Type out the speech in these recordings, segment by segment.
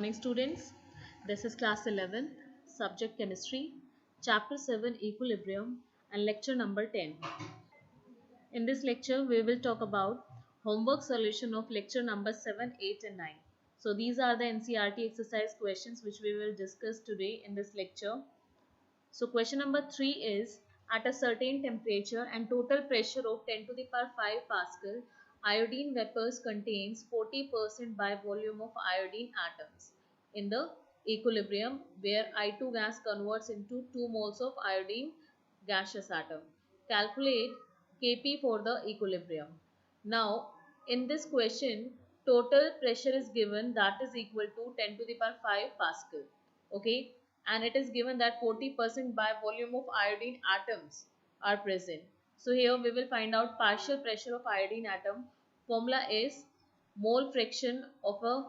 Morning students, this is class 11, subject chemistry, chapter 7 equilibrium and lecture number 10. In this lecture we will talk about homework solution of lecture number 7, 8 and 9. So these are the NCERT exercise questions which we will discuss today in this lecture. So question number 3 is at a certain temperature and total pressure of 10 to the power 5 Pascal, iodine vapors contains 40% by volume of iodine atoms in the equilibrium where I2 gas converts into 2 moles of iodine gaseous atom. Calculate Kp for the equilibrium. Now in this question total pressure is given, that is equal to 10 to the power 5 Pascal. Okay, and it is given that 40% by volume of iodine atoms are present. So here we will find out partial pressure of iodine atom. Formula is mole fraction of a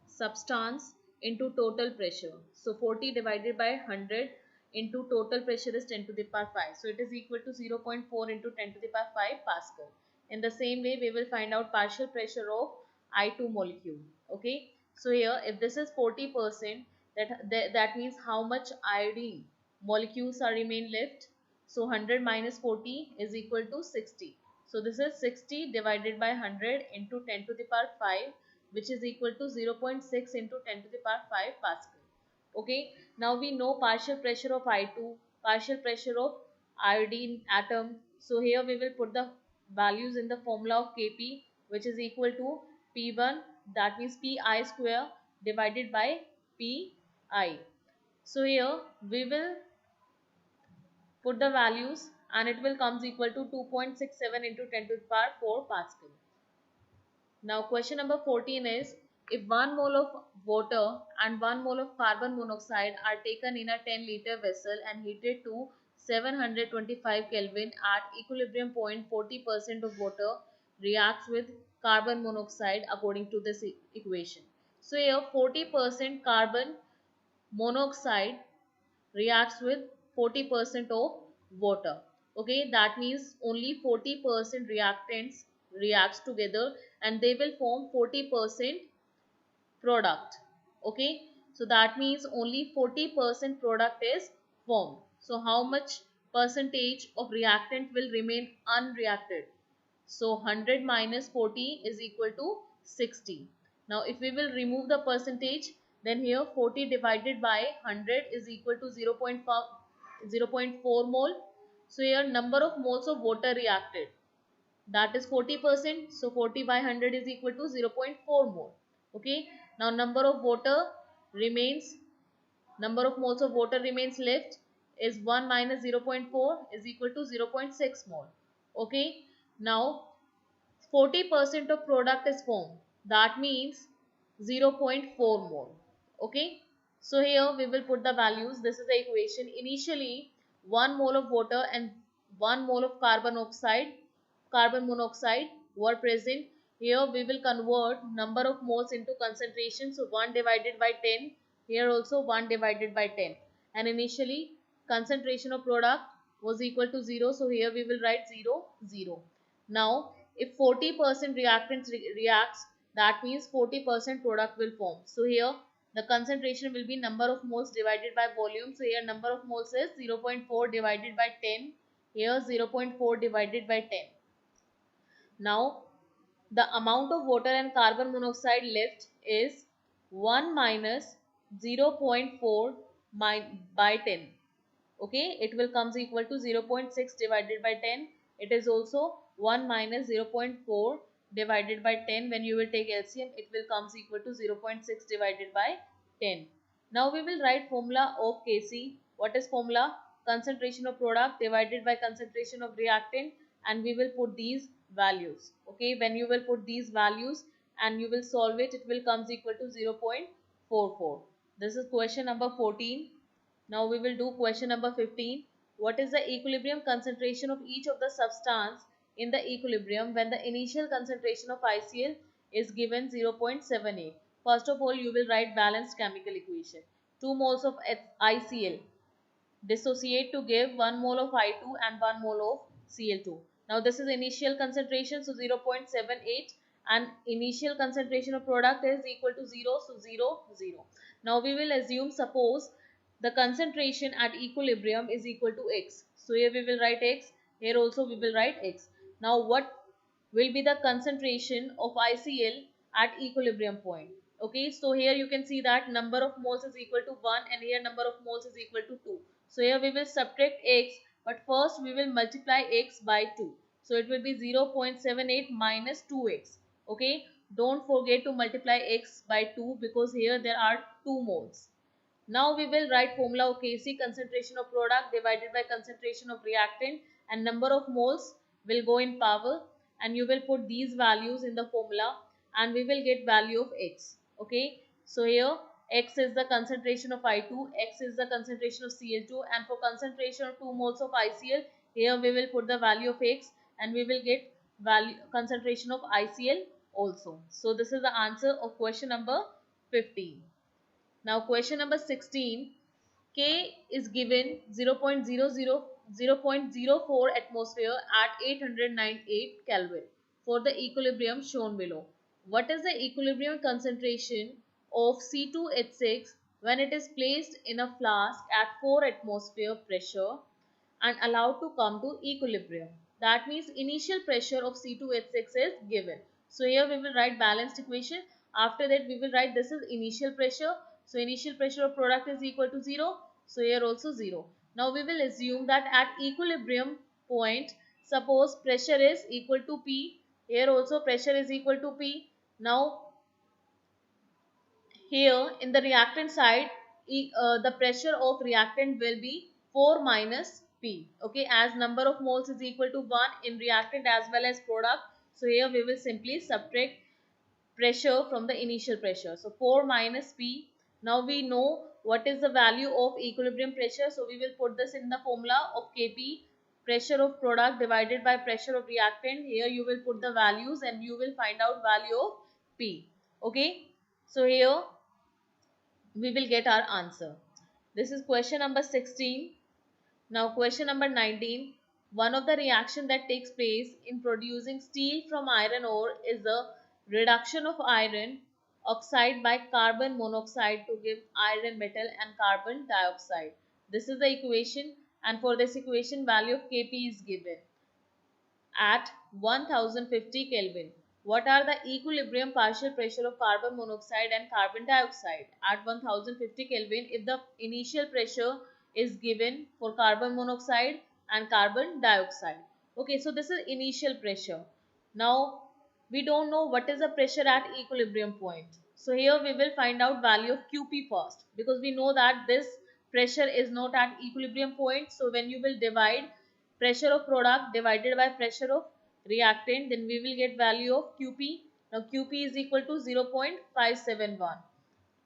substance into total pressure. So 40 divided by 100 into total pressure is 10 to the power 5. So it is equal to 0.4 into 10 to the power 5 Pascal. In the same way we will find out partial pressure of I2 molecule. Okay. So here if this is 40%, that means how much iodine molecules are remain left. So 100 minus 40 is equal to 60. So this is 60 divided by 100 into 10 to the power 5, which is equal to 0.6 into 10 to the power 5 Pascal. Okay, now we know partial pressure of I2, partial pressure of iodine atom. So here we will put the values in the formula of Kp, which is equal to P1, that means Pi square divided by Pi. So here we will put the values and it will comes equal to 2.67 into 10 to the power 4 Pascal. Now question number 14 is if 1 mole of water and 1 mole of carbon monoxide are taken in a 10-liter vessel and heated to 725 Kelvin at equilibrium point, 40% of water reacts with carbon monoxide according to this equation. So here 40% carbon monoxide reacts with 40% of water. Okay, that means only 40% reactants reacts together and they will form 40% product. Okay, so that means only 40% product is formed. So how much percentage of reactant will remain unreacted? So 100 minus 40 is equal to 60. Now if we will remove the percentage, then here 40 divided by 100 is equal to 0.4 mole. So here number of moles of water reacted, that is 40%. So 40 by 100 is equal to 0.4 mole. Okay. Now number of moles of water remains left is 1 minus 0.4 is equal to 0.6 mole. Okay. Now 40% of product is formed. That means 0.4 mole. Okay. So here we will put the values. This is the equation. Initially 1 mole of water and 1 mole of carbon monoxide were present. Here we will convert number of moles into concentration. So 1 divided by 10. Here also 1 divided by 10. And initially concentration of product was equal to 0. So here we will write 0, 0. Now if 40% reactants reacts, that means 40% product will form. So here the concentration will be number of moles divided by volume. So here number of moles is 0.4 divided by 10. Here 0.4 divided by 10. Now the amount of water and carbon monoxide left is 1 minus 0.4 by 10. Okay, it will comes equal to 0.6 divided by 10. It is also 1 minus 0.4 divided by 10. When you will take LCM, it will comes equal to 0.6 divided by 10. Now we will write formula of Kc. What is formula? Concentration of product divided by concentration of reactant, and we will put these values. Okay, when you will put these values and you will solve it, it will comes equal to 0.44. This is question number 14. Now we will do question number 15. What is the equilibrium concentration of each of the substance in the equilibrium when the initial concentration of ICl is given 0.78? First of all, you will write balanced chemical equation. 2 moles of ICl dissociate to give 1 mole of I2 and 1 mole of Cl2. Now this is initial concentration, so 0.78, and initial concentration of product is equal to 0, so 0, 0. Now we will assume, suppose the concentration at equilibrium is equal to x. So here we will write x, here also we will write x. Now what will be the concentration of ICl at equilibrium point? Okay, so here you can see that number of moles is equal to 1 and here number of moles is equal to 2. So here we will subtract x, but first we will multiply x by 2. So it will be 0.78 minus 2x. Okay, don't forget to multiply x by 2 because here there are 2 moles. Now we will write formula of Kc, concentration of product divided by concentration of reactant, and number of moles will go in power, and you will put these values in the formula and we will get value of x. Okay, so here x is the concentration of I2, x is the concentration of Cl2, and for concentration of 2 moles of ICl, here we will put the value of x and we will get value concentration of ICl also. So this is the answer of question number 15. Now question number 16, K is given 0.04 atmosphere at 898 Kelvin for the equilibrium shown below. What is the equilibrium concentration of C2H6 when it is placed in a flask at 4 atmosphere pressure and allowed to come to equilibrium? That means initial pressure of C2H6 is given. So here we will write balanced equation. After that we will write this is initial pressure. So initial pressure of product is equal to 0. So here also 0. Now we will assume that at equilibrium point, suppose pressure is equal to P. Here also pressure is equal to P. Now here in the reactant side, the pressure of reactant will be 4 minus P. Okay, as number of moles is equal to 1 in reactant as well as product. So here we will simply subtract pressure from the initial pressure. So 4 minus P. Now we know what is the value of equilibrium pressure. So we will put this in the formula of Kp, pressure of product divided by pressure of reactant. Here you will put the values and you will find out value of P. Okay. So here we will get our answer. This is question number 16. Now question number 19. One of the reaction that takes place in producing steel from iron ore is the reduction of iron oxide by carbon monoxide to give iron metal and carbon dioxide. This is the equation, and for this equation value of Kp is given at 1050 Kelvin. What are the equilibrium partial pressure of carbon monoxide and carbon dioxide at 1050 Kelvin if the initial pressure is given for carbon monoxide and carbon dioxide? Okay, so this is initial pressure. Now we don't know what is the pressure at equilibrium point. So here we will find out value of Qp first, because we know that this pressure is not at equilibrium point. So when you will divide pressure of product divided by pressure of reactant, then we will get value of Qp. Now Qp is equal to 0.571.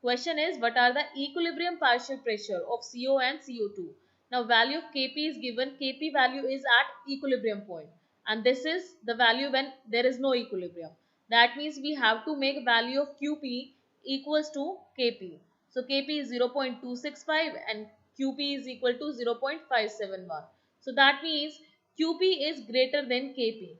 Question is, what are the equilibrium partial pressure of CO and CO2? Now value of Kp is given. Kp value is at equilibrium point, and this is the value when there is no equilibrium. That means we have to make value of Qp equals to Kp. So Kp is 0.265 and Qp is equal to 0.571. So that means Qp is greater than Kp.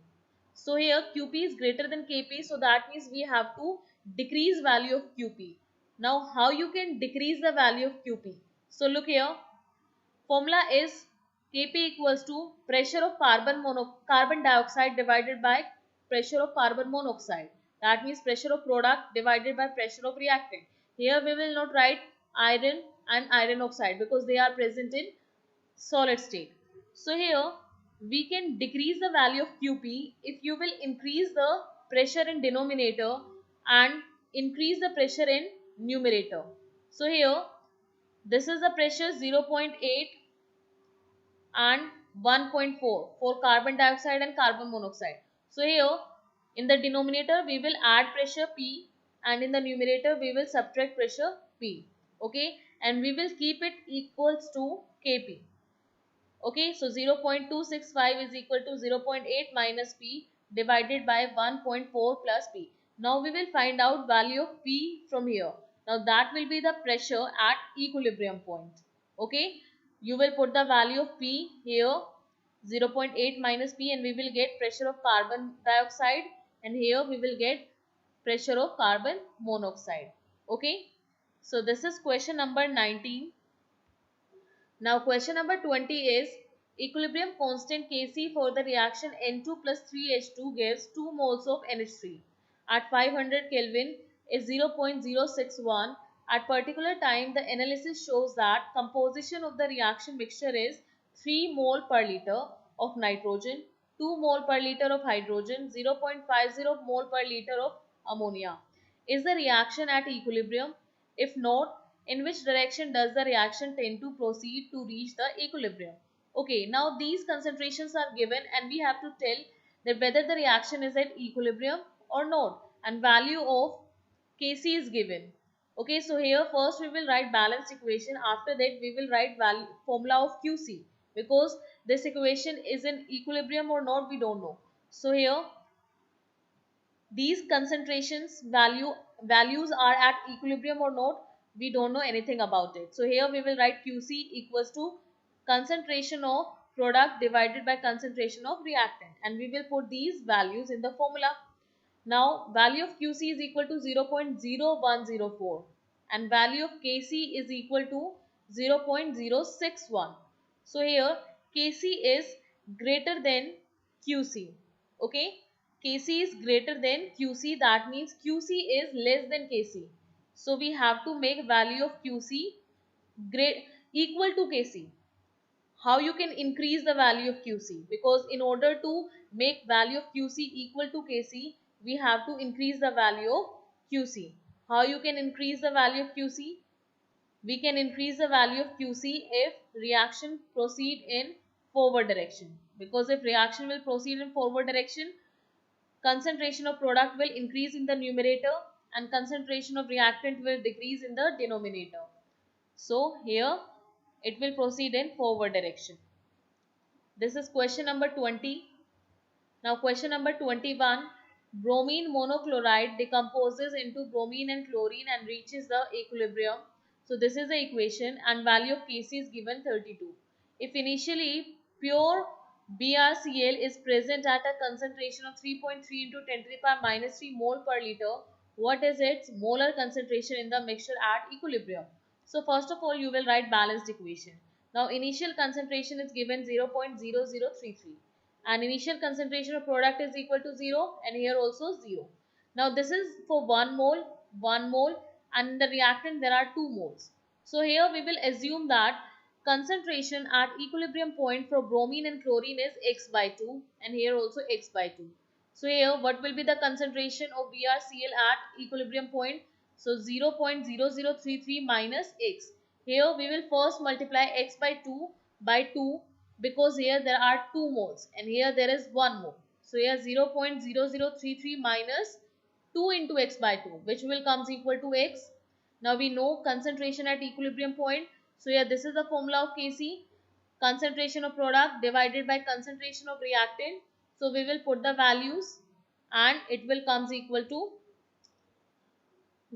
So here Qp is greater than Kp, so that means we have to decrease value of Qp. Now how you can decrease the value of Qp? So look here, formula is Kp equals to pressure of carbon dioxide divided by pressure of carbon monoxide. That means pressure of product divided by pressure of reactant. Here we will not write iron and iron oxide because they are present in solid state. So here we can decrease the value of Qp if you will increase the pressure in denominator and increase the pressure in numerator. So here this is the pressure 0.8 and 1.4 for carbon dioxide and carbon monoxide. So here in the denominator we will add pressure P and in the numerator we will subtract pressure P. Okay, and we will keep it equals to Kp. Okay, so 0.265 is equal to 0.8 minus P divided by 1.4 plus P. Now we will find out value of P from here. Now that will be the pressure at equilibrium point. Okay, you will put the value of P here 0.8 minus P and we will get pressure of carbon dioxide, and here we will get pressure of carbon monoxide. Okay, so this is question number 19. Now question number 20 is equilibrium constant Kc for the reaction N2 plus 3H2 gives 2 moles of NH3 at 500 Kelvin is 0.061. At particular time, the analysis shows that composition of the reaction mixture is 3 mole per liter of nitrogen, 2 mole per liter of hydrogen, 0.50 mole per liter of ammonia. Is the reaction at equilibrium? If not, in which direction does the reaction tend to proceed to reach the equilibrium? Okay, now these concentrations are given and we have to tell that whether the reaction is at equilibrium or not, and value of Kc is given. Okay, so here first we will write balanced equation, after that we will write formula of Qc, because this equation is in equilibrium or not we don't know. So here these concentrations values are at equilibrium or not, we don't know anything about it. So here we will write Qc equals to concentration of product divided by concentration of reactant, and we will put these values in the formula. Now value of Qc is equal to 0.0104 and value of Kc is equal to 0.061. So here Kc is greater than Qc. Okay, Kc is greater than Qc, that means Qc is less than Kc. So we have to make value of Qc equal to Kc. How you can increase the value of Qc? Because in order to make value of Qc equal to Kc, we have to increase the value of Qc. How you can increase the value of Qc? We can increase the value of Qc if reaction proceed in forward direction. Because if reaction will proceed in forward direction, concentration of product will increase in the numerator and concentration of reactant will decrease in the denominator. So here it will proceed in forward direction. This is question number 20. Now question number 21. Bromine monochloride decomposes into bromine and chlorine and reaches the equilibrium. So this is the equation and value of Kc is given 32. If initially pure BrCl is present at a concentration of 3.3 into 10 to the power minus 3 mole per liter, what is its molar concentration in the mixture at equilibrium? So first of all you will write balanced equation. Now initial concentration is given 0.0033 and initial concentration of product is equal to 0 and here also 0. Now this is for 1 mole and in the reactant there are 2 moles. So here we will assume that concentration at equilibrium point for bromine and chlorine is x by 2 and here also x by 2. So here what will be the concentration of BrCl at equilibrium point? So 0.0033 minus x. Here we will first multiply x by 2 because here there are 2 moles and here there is 1 mole. So here 0.0033 minus 2 into x by 2, which will comes equal to x. Now we know concentration at equilibrium point. So here this is the formula of Kc, concentration of product divided by concentration of reactant. So we will put the values and it will comes equal to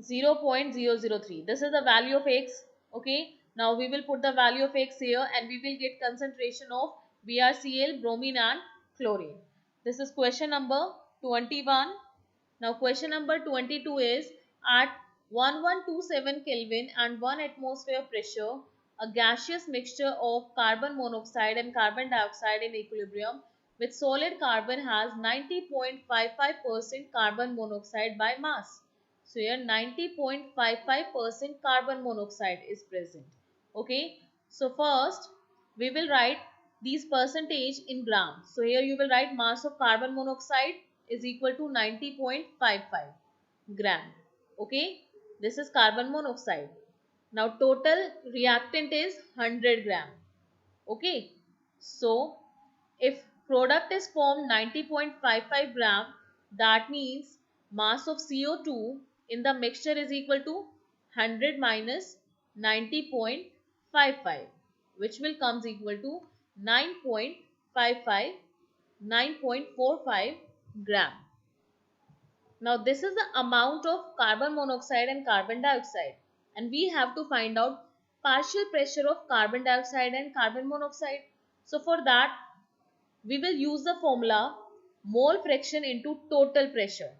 0.003. This is the value of x. Okay, now we will put the value of x here and we will get concentration of BrCl, bromine and chlorine. This is question number 21. Now question number 22 is at 1127 Kelvin and 1 atmosphere pressure, a gaseous mixture of carbon monoxide and carbon dioxide in equilibrium with solid carbon has 90.55% carbon monoxide by mass. So here 90.55% carbon monoxide is present. Okay, so first we will write these percentage in grams. So here you will write mass of carbon monoxide is equal to 90.55 gram. Okay, this is carbon monoxide. Now total reactant is 100 gram. Okay, so if product is formed 90.55 gram, that means mass of CO2 in the mixture is equal to 100 minus 90.55, which will comes equal to 9.45 gram. Now this is the amount of carbon monoxide and carbon dioxide and we have to find out partial pressure of carbon dioxide and carbon monoxide. So for that we will use the formula mole fraction into total pressure.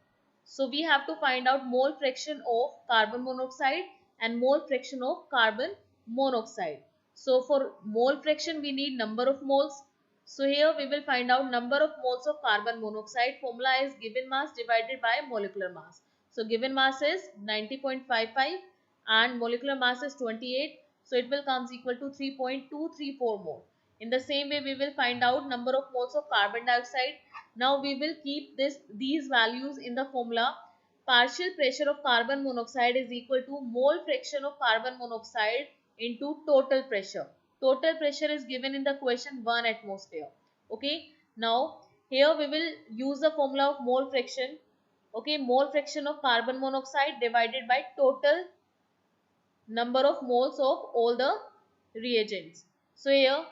So we have to find out mole fraction of carbon monoxide and mole fraction of carbon monoxide. So for mole fraction we need number of moles. So here we will find out number of moles of carbon monoxide. Formula is given mass divided by molecular mass. So given mass is 90.55 and molecular mass is 28. So it will comes equal to 3.234 mole. In the same way we will find out number of moles of carbon dioxide. Now we will keep these values in the formula. Partial pressure of carbon monoxide is equal to mole fraction of carbon monoxide into total pressure. Total pressure is given in the question 1 atmosphere. Okay. Now here we will use the formula of mole fraction. Okay. Mole fraction of carbon monoxide divided by total number of moles of all the reagents. So here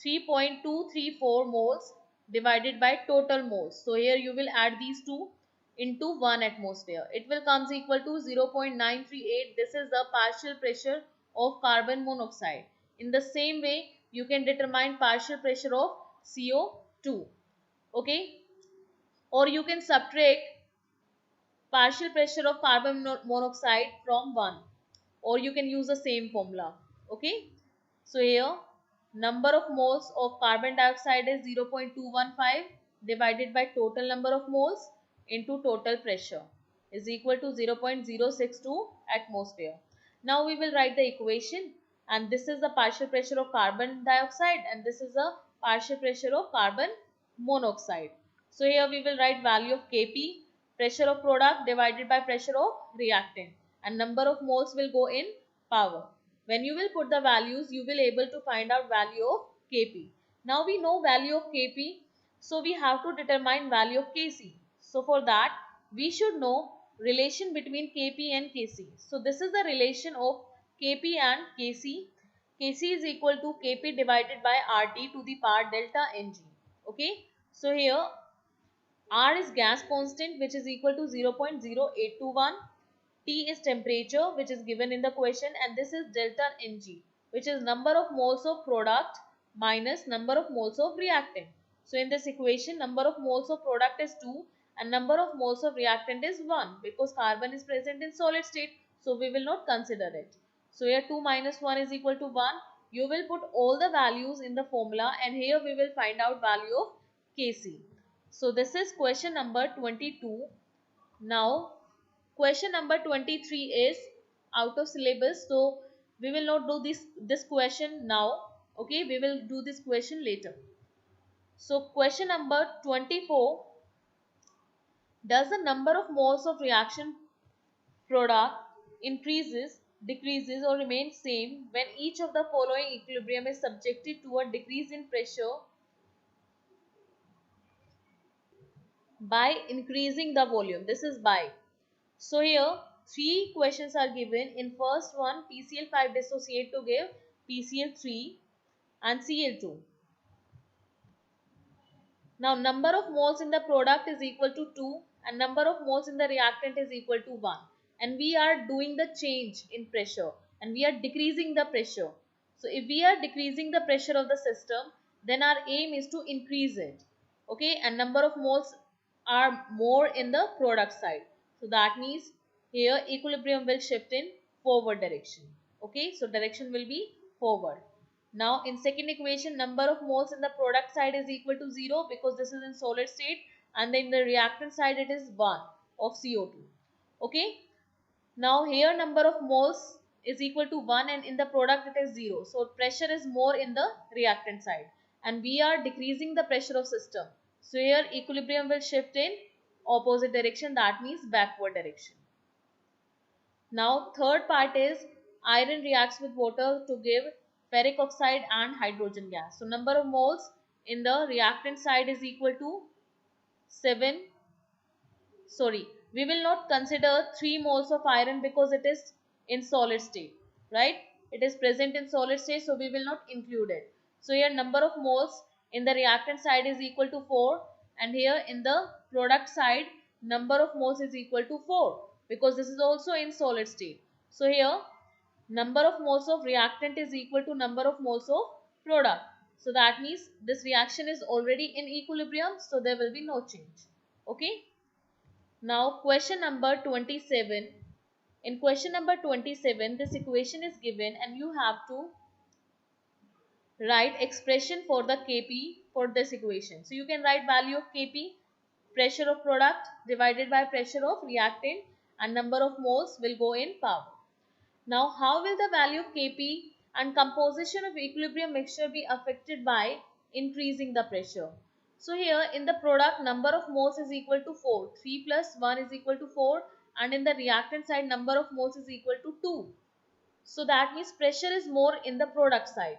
3.234 moles divided by total moles. So here you will add these two into 1 atmosphere. It will comes equal to 0.938. This is the partial pressure of carbon monoxide. In the same way, you can determine partial pressure of CO2. Okay. Or you can subtract partial pressure of carbon monoxide from 1. Or you can use the same formula. Okay. So here number of moles of carbon dioxide is 0.215 divided by total number of moles into total pressure is equal to 0.062 atmosphere. Now we will write the equation, and this is the partial pressure of carbon dioxide and this is the partial pressure of carbon monoxide. So here we will write value of Kp, pressure of product divided by pressure of reactant, and number of moles will go in power. When you will put the values, you will able to find out value of Kp. Now we know value of Kp, so we have to determine value of Kc. So for that, we should know relation between Kp and Kc. So this is the relation of Kp and Kc. Kc is equal to Kp divided by Rt to the power delta Ng. Okay. So here R is gas constant, which is equal to 0.0821. T is temperature, which is given in the question, and this is delta Ng, which is number of moles of product minus number of moles of reactant. So in this equation, number of moles of product is 2 and number of moles of reactant is 1, because carbon is present in solid state, so we will not consider it. So here 2 minus 1 is equal to 1. You will put all the values in the formula, and here we will find out value of Kc. So this is question number 22. Now question number 23 is out of syllabus, so we will not do this question now. Okay, we will do this question later. So question number 24, does the number of moles of reaction product increases, decreases, or remains same when each of the following equilibrium is subjected to a decrease in pressure by increasing the volume? This is by. So here 3 questions are given. In first one, PCl5 dissociate to give PCl3 and Cl2. Now number of moles in the product is equal to 2 and number of moles in the reactant is equal to 1. And we are doing the change in pressure and we are decreasing the pressure. So if we are decreasing the pressure of the system, then our aim is to increase it. Okay, and number of moles are more in the product side. So that means here equilibrium will shift in forward direction. Okay, so direction will be forward. Now in second equation, number of moles in the product side is equal to 0 because this is in solid state, and then the reactant side it is 1 of CO2. Okay. Now here number of moles is equal to 1 and in the product it is 0. So pressure is more in the reactant side and we are decreasing the pressure of system. So here equilibrium will shift in opposite direction, that means backward direction. Now third part is iron reacts with water to give ferric oxide and hydrogen gas. So number of moles in the reactant side is equal to 7. Sorry, we will not consider 3 moles of iron because it is in solid state, right? It is present in solid state, so we will not include it. So here number of moles in the reactant side is equal to 4 and here in the product side number of moles is equal to 4 because this is also in solid state. So here number of moles of reactant is equal to number of moles of product. So that means this reaction is already in equilibrium, so there will be no change. Okay. Now question number 27. In question number 27, this equation is given and you have to write expression for the Kp for this equation. So you can write value of Kp, pressure of product divided by pressure of reactant, and number of moles will go in power. Now how will the value of Kp and composition of equilibrium mixture be affected by increasing the pressure? So here in the product, number of moles is equal to 4, 3 plus 1 is equal to 4, and in the reactant side number of moles is equal to 2. So that means pressure is more in the product side.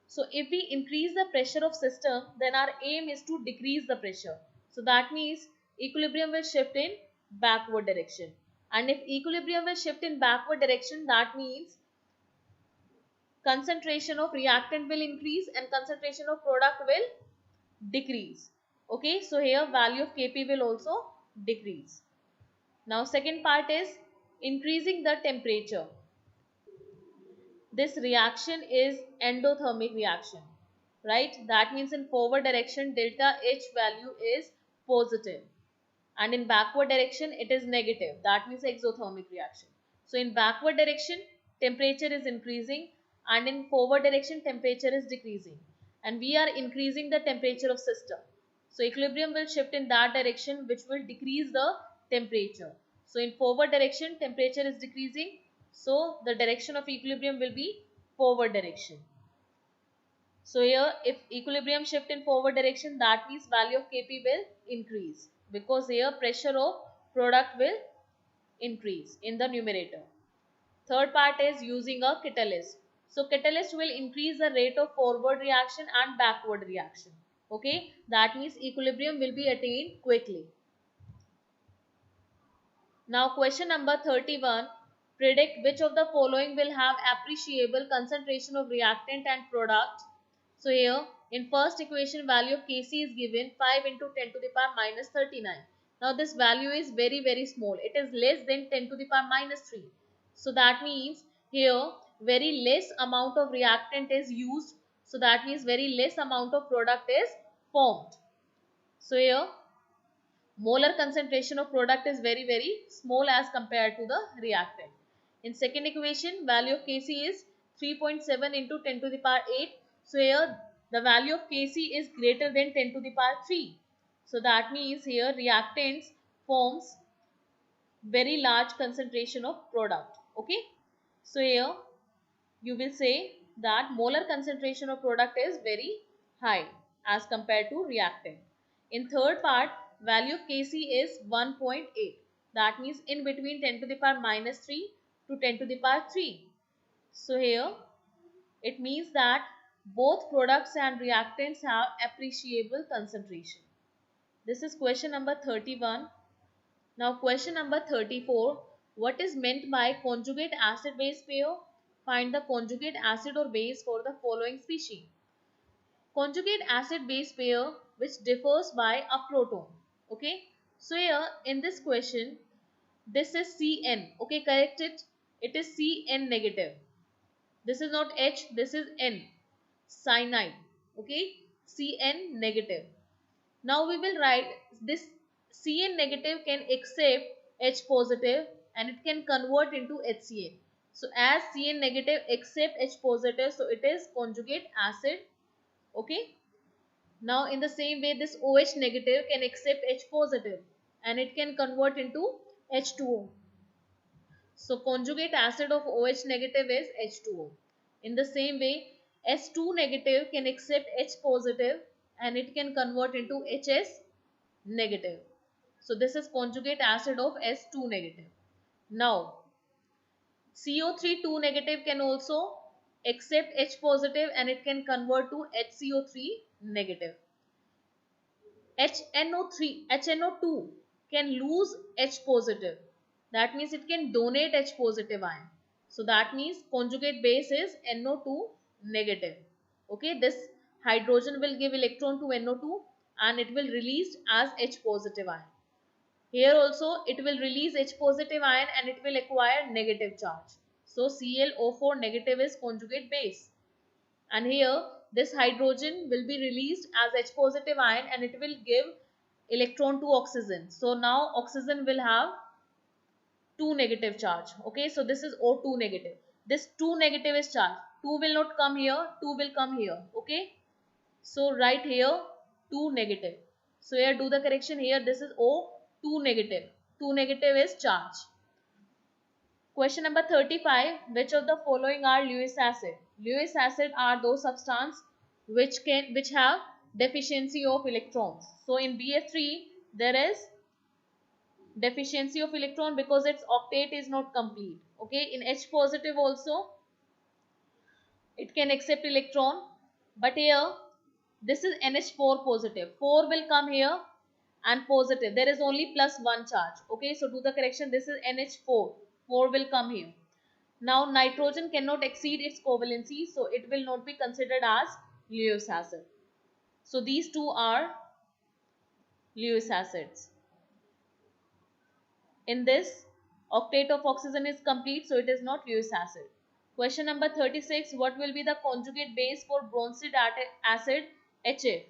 So if we increase the pressure of system, then our aim is to decrease the pressure. So that means equilibrium will shift in backward direction. And if equilibrium will shift in backward direction, that means concentration of reactant will increase and concentration of product will decrease. Okay, so here value of Kp will also decrease. Now second part is increasing the temperature. This reaction is endothermic reaction, right? That means in forward direction delta H value is positive and in backward direction it is negative. That means exothermic reaction. So in backward direction temperature is increasing and in forward direction temperature is decreasing, and we are increasing the temperature of system. So equilibrium will shift in that direction, which will decrease the temperature. So in forward direction temperature is decreasing, so the direction of equilibrium will be forward direction. So here if equilibrium shift in forward direction, that means value of Kp will increase because here pressure of product will increase in the numerator. Third part is using a catalyst. So catalyst will increase the rate of forward reaction and backward reaction. Okay, that means equilibrium will be attained quickly. Now question number 31. Predict which of the following will have appreciable concentration of reactant and product. So here in first equation value of Kc is given 5 into 10 to the power minus 39. Now this value is very small. It is less than 10 to the power minus 3. So that means here very less amount of reactant is used. So that means very less amount of product is formed. So here molar concentration of product is very small as compared to the reactant. In second equation value of Kc is 3.7 into 10 to the power 8. So here the value of Kc is greater than 10 to the power 3. So that means here reactants forms very large concentration of product. Okay, so here you will say that molar concentration of product is very high as compared to reactant. In third part, value of Kc is 1.8. That means in between 10 to the power minus 3 to 10 to the power 3. So here it means that both products and reactants have appreciable concentration. This is question number 31. Now question number 34. What is meant by conjugate acid-base pair? Find the conjugate acid or base for the following species. Conjugate acid-base pair which differs by a proton. Okay. So here in this question, this is Cn. Okay, correct it. It is Cn negative. This is not H, this is N. Cyanide. Okay, Cn negative. Now we will write this Cn negative can accept H positive and it can convert into HCl. So as Cn negative accept H positive, so it is conjugate acid. Okay. Now in the same way this OH negative can accept H positive and it can convert into H2O. So conjugate acid of OH negative is H2O. In the same way S2 negative can accept H positive and it can convert into HS negative. So this is conjugate acid of S2 negative. Now CO3 2 negative can also accept H positive and it can convert to HCO3 negative. HNO2 can lose H positive. That means it can donate H positive ion. So that means conjugate base is NO2 negative. Okay, this hydrogen will give electron to NO2 and it will release as H positive ion. Here also it will release H positive ion and it will acquire negative charge. So ClO4 negative is conjugate base. And here this hydrogen will be released as H positive ion and it will give electron to oxygen. So now oxygen will have 2 negative charge. Okay, so this is O2 negative. This 2 negative is charged. 2 will not come here, 2 will come here. Okay, so write here 2 negative. So here do the correction here. This is O2 negative. 2 negative is charge. Question number 35. Which of the following are Lewis acid? Lewis acid are those substances which have deficiency of electrons. So in BF3 there is deficiency of electron because its octet is not complete. Okay, in H positive also it can accept electron, but here this is NH4 positive. 4 will come here and positive. There is only plus 1 charge. Okay, so do the correction. This is NH4. 4 will come here. Now nitrogen cannot exceed its covalency, so it will not be considered as Lewis acid. So these two are Lewis acids. In this, octet of oxygen is complete, so it is not Lewis acid. Question number 36. What will be the conjugate base for Bronsted acid HF?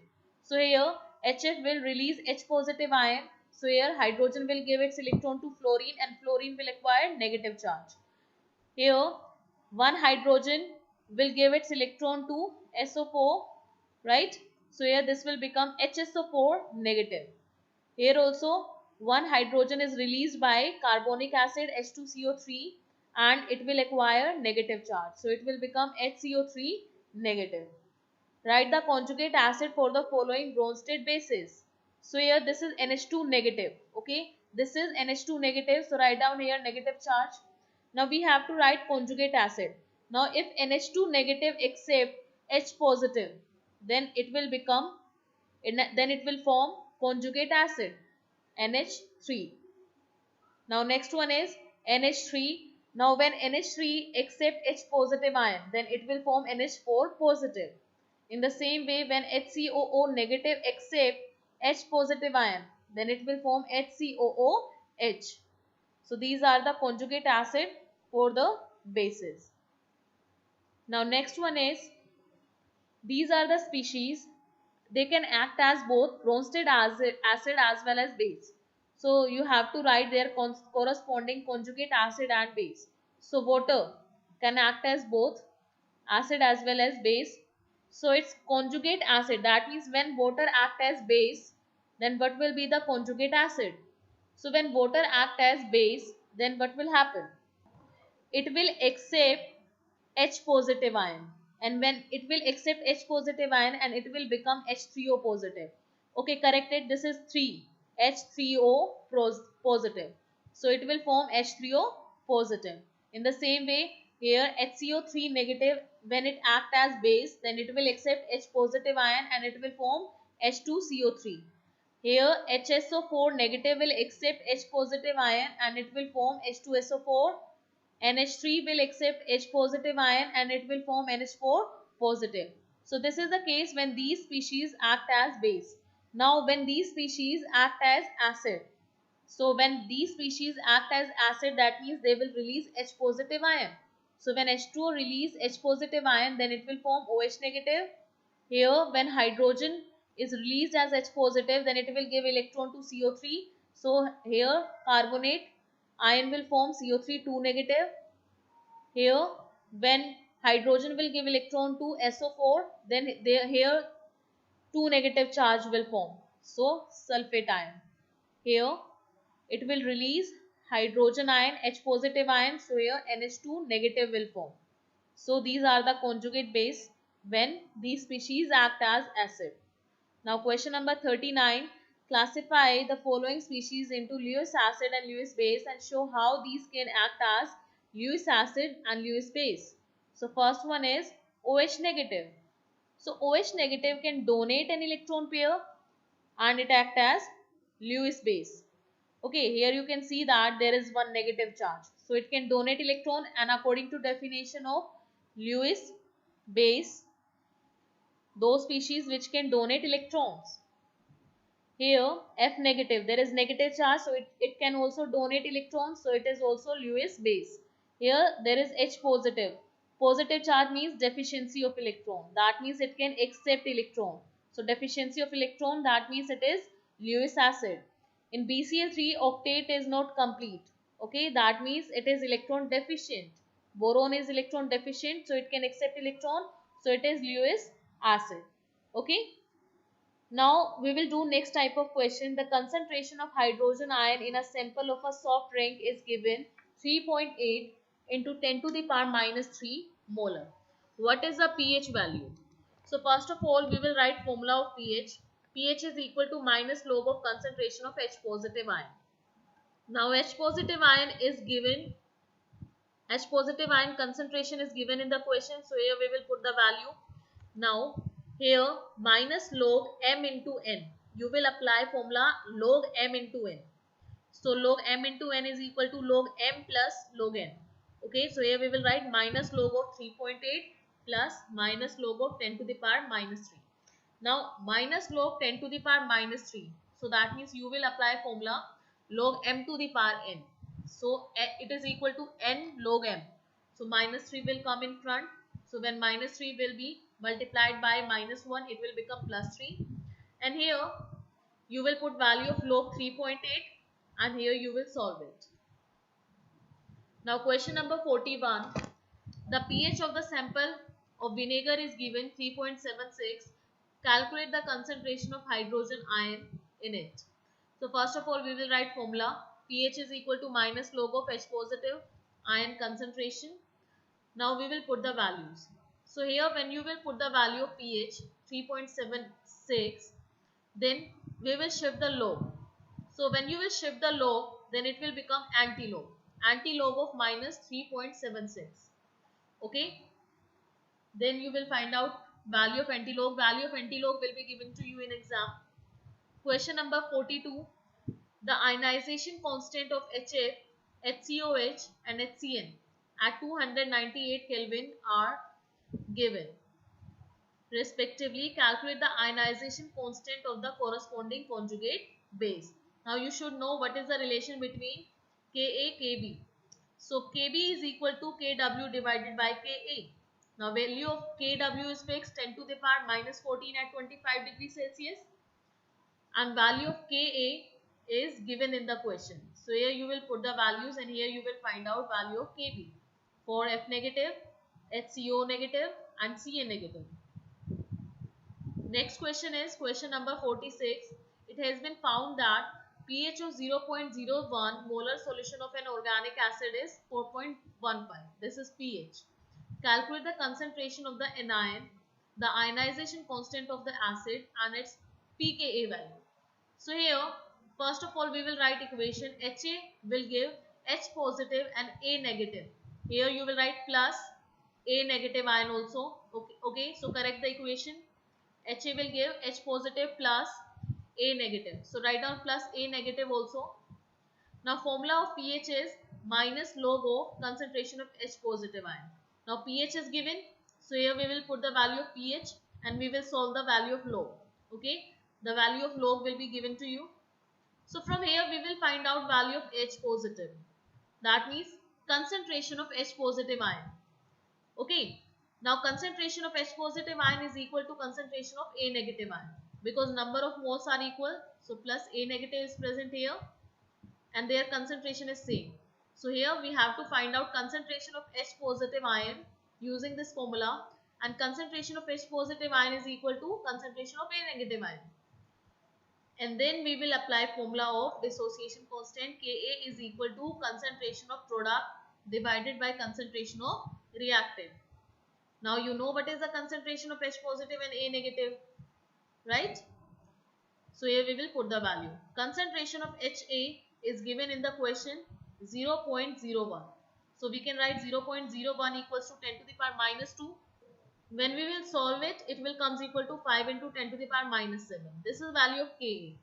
So here HF will release H positive ion. So here hydrogen will give its electron to fluorine and fluorine will acquire negative charge. Here one hydrogen will give its electron to SO4, right? So here this will become HSO4 negative. Here also one hydrogen is released by carbonic acid H2CO3 and it will acquire negative charge. So it will become HCO3 negative. Write the conjugate acid for the following Bronsted bases. So here this is NH2 negative. Okay, this is NH2 negative. So write down here negative charge. Now we have to write conjugate acid. Now if NH2 negative accept H positive, then it will become, then it will form conjugate acid NH3. Now next one is NH3. Now when NH3 accept H positive ion, then it will form NH4 positive. In the same way, when HCOO negative accept H positive ion, then it will form HCOOH. So these are the conjugate acid for the bases. Now next one is, these are the species. They can act as both Bronsted acid as well as base. So you have to write their corresponding conjugate acid and base. So water can act as both acid as well as base. So it's conjugate acid. That means when water act as base, then what will be the conjugate acid? So when water act as base, then what will happen? It will accept H positive ion, and when it will accept H positive ion and it will become H3O positive. Okay, corrected. This is 3 H3O positive. So it will form H3O positive. In the same way, here HCO3 negative, when it act as base, then it will accept H positive ion and it will form H2CO3. Here HSO4 negative will accept H positive ion and it will form H2SO4. NH3 will accept H positive ion and it will form NH4 positive. So this is the case when these species act as base. Now when these species act as acid. So when these species act as acid, that means they will release H positive ion. So when H2O release H positive ion, then it will form OH negative. Here when hydrogen is released as H positive, then it will give electron to CO3. So here carbonate ion will form CO3 2 negative. Here when hydrogen will give electron to SO4, then here 2 negative charge will form. So sulfate ion. Here it will release hydrogen ion H positive ion. So here NH2 negative will form. So these are the conjugate base when these species act as acid. Now question number 39. Classify the following species into Lewis acid and Lewis base and show how these can act as Lewis acid and Lewis base. So first one is OH negative. So OH negative can donate an electron pair and it act as Lewis base. Okay, here you can see that there is one negative charge. So it can donate electron, and according to definition of Lewis base, those species which can donate electrons. Here F negative, there is negative charge, so it can also donate electrons, so it is also Lewis base. Here there is H positive. Positive charge means deficiency of electron. That means it can accept electron. So deficiency of electron, that means it is Lewis acid. In BCl3, octet is not complete. Okay, that means it is electron deficient. Boron is electron deficient, so it can accept electron. So it is Lewis acid. Okay. Now we will do next type of question. The concentration of hydrogen ion in a sample of a soft drink is given 3.8 into 10 to the power minus 3 molar. What is the pH value? So first of all, we will write formula of pH. pH is equal to minus log of concentration of H positive ion. Now H positive ion is given, H positive ion concentration is given in the question. So here we will put the value. Now here minus log m into n. You will apply formula log m into n. So log m into n is equal to log m plus log n. Okay, so here we will write minus log of 3.8 plus minus log of 10 to the power minus 3. Now minus log 10 to the power minus 3. So that means you will apply formula log m to the power n. So it is equal to n log m. So minus 3 will come in front. So when minus 3 will be multiplied by minus 1, it will become plus 3. And here you will put value of log 3.8 and here you will solve it. Now question number 41. The pH of the sample of vinegar is given 3.76. Calculate the concentration of hydrogen ion in it. So first of all we will write formula. pH is equal to minus log of H positive ion concentration. Now we will put the values. So here when you will put the value of pH 3.76, then we will shift the log. So when you will shift the log, then it will become anti-log. Anti-log of minus 3.76. Okay. Then you will find out value of anti-log. Value of anti-log will be given to you in exam. Question number 42. The ionization constant of HF, HCOH and HCN at 298 Kelvin are given. Respectively, calculate the ionization constant of the corresponding conjugate base. Now you should know what is the relation between Ka, Kb. So Kb is equal to Kw divided by Ka. Now value of Kw is fixed 10 to the power minus 14 at 25 degrees Celsius. And value of Ka is given in the question. So here you will put the values and here you will find out value of Kb for F negative, HCO negative and Ca negative. Next question is question number 46. It has been found that pH of 0.01 molar solution of an organic acid is 4.15. This is pH. Calculate the concentration of the anion, the ionization constant of the acid and its pKa value. So here first of all we will write equation. Ha will give H positive and A negative. Here you will write plus A negative ion also. Okay, so correct the equation. Ha will give H positive plus A negative. So write down plus A negative also. Now formula of pH is minus log of concentration of H positive ion. Now pH is given. So here we will put the value of pH and we will solve the value of log. Okay. The value of log will be given to you. So from here we will find out value of H positive. That means concentration of H positive ion. Okay. Now concentration of H positive ion is equal to concentration of A negative ion because number of moles are equal. So plus A negative is present here and their concentration is same. So here we have to find out concentration of H positive ion using this formula, and concentration of H positive ion is equal to concentration of A negative ion. And then we will apply formula of dissociation constant. Ka is equal to concentration of product divided by concentration of reactant. Now you know what is the concentration of H positive and A negative, right? So here we will put the value. Concentration of Ha is given in the question 0.01. So we can write 0.01 equals to 10 to the power minus 2. When we will solve it, it will comes equal to 5 into 10 to the power minus 7. This is value of Ka.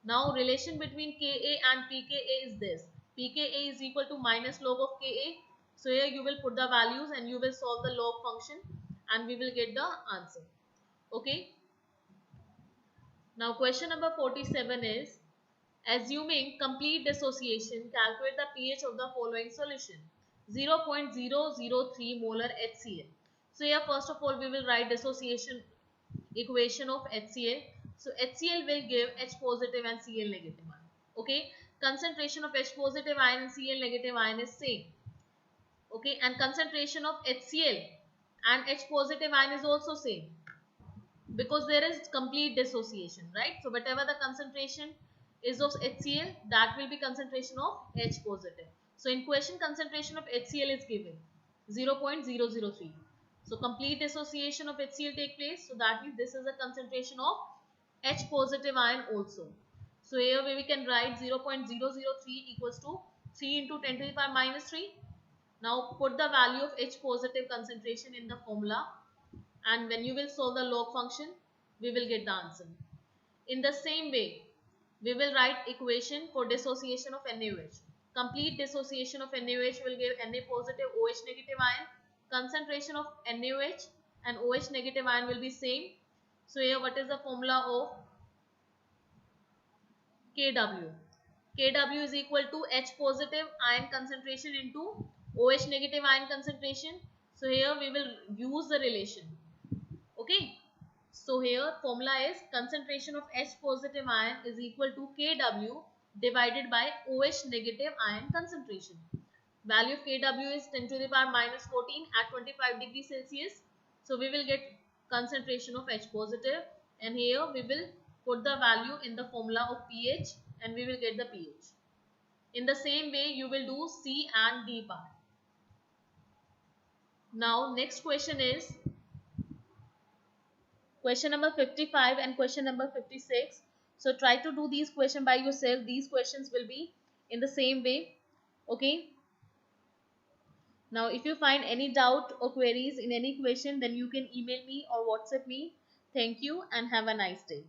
Now relation between Ka and pKa is this. pKa is equal to minus log of Ka. So here you will put the values and you will solve the log function and we will get the answer. Okay. Now question number 47 is, assuming complete dissociation, calculate the pH of the following solution. 0.003 molar HCl. So here first of all we will write dissociation equation of HCl. So HCl will give H positive and Cl negative ion. Okay, concentration of H positive ion and Cl negative ion is same. Okay, and concentration of HCl and H positive ion is also same, because there is complete dissociation, right? So whatever the concentration is of HCl, that will be concentration of H positive. So in question, concentration of HCl is given 0.003. So complete dissociation of HCl take place. So that means this is a concentration of H positive ion also. So here we can write 0.003 equals to 3 into 10 to the power minus 3. Now put the value of H positive concentration in the formula, and when you will solve the log function, we will get the answer. In the same way, we will write equation for dissociation of NaOH. Complete dissociation of NaOH will give Na positive OH negative ion. Concentration of NaOH and OH negative ion will be same. So here what is the formula of Kw? Kw is equal to H positive ion concentration into OH negative ion concentration. So here we will use the relation. Okay, so here formula is concentration of H positive ion is equal to Kw divided by OH negative ion concentration. Value of Kw is 10 to the power minus 14 at 25 degrees Celsius. So we will get concentration of H positive, and here we will put the value in the formula of pH, and we will get the pH. In the same way you will do C and D part. Now next question is question number 55 and question number 56. So try to do these questions by yourself. These questions will be in the same way. Okay. Now if you find any doubt or queries in any question, then you can email me or WhatsApp me. Thank you and have a nice day.